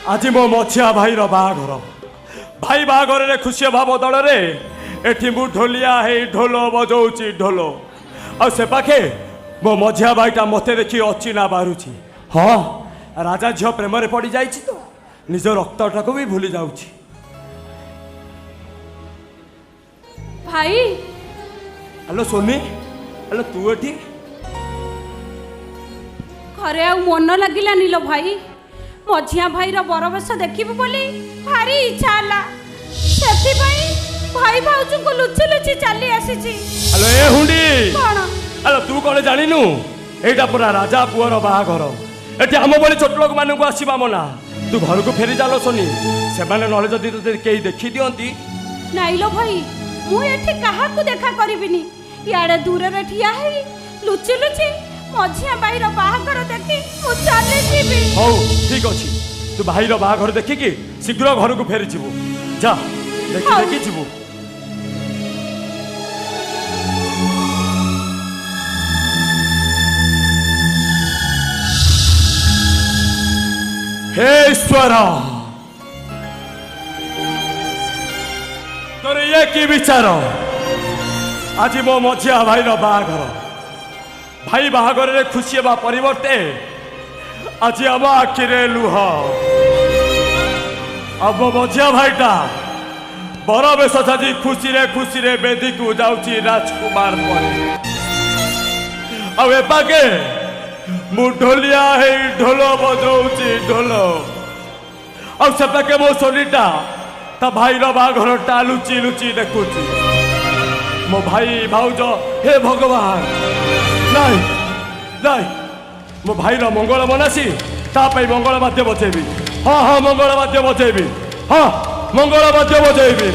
आज मो मझिया भाई बाहाघर भाई बाहाघर खुशी हवा बदल एठी मु ढोलिया है ढोल बजाऊँची ढोल आ से पाखे मो मझिया भाईटा मते देखी अचिना बाहरुची। हाँ राजा झील प्रेम पड़ जा तो निज रक्तटा को भी भूली जाऊँची। भाई हेलो सोनी हेलो तू एठी घरे आ मन लगिला नीलो भाई मझिया भाई बरवेश देखिबू बोली भारी इच्छा हला सेति भाई भाउजू को लुचि लुचि चली आसीची। हेलो ए हुंडी कौन हेलो तू कौन जानिनु एटा पूरा राजा पुअर बाहाघर एटी आम बड़ी छोट लोक मान को आसवा मना तू घर को फेरी जालो सोनी से ना जदि ते कई देखी दियंती नाइलो भाई मु एठी काहा को देखा करबिनी याडे दूर रे ठिया है लुचि लुचि मझिया भाई बाहाघर देखी मु चली जीबी। हौ ठीक अछि तू भाई बाहाघर देखी कि शीघ्र घर को फेरी जीवु जा देखी देखी जीवु। हे ईश्वर तोर ये की विचार आज मो मझिया भाई बाहाघर भाई बाहाघर खुशी हवा परिवर्ते आज आम आखिरे लुह अब मझिया भाईटा बरवेश साजी खुशी रे बेदी को जाऊँची राजकुमार आगे मु ढोलिया है ढोल बजाऊँची ढोल आगे मो सोनीटा ता भाई बाहाघरटा लुचि लुचि देखुची मो भाई भाउज हे भगवान नाई नाई मो भाई मंगल मनासी तापाई मंगल वाद्य बजेबी। हाँ हाँ मंगल वाद्य बजेबी। हाँ मंगल वाद्य बजेबी।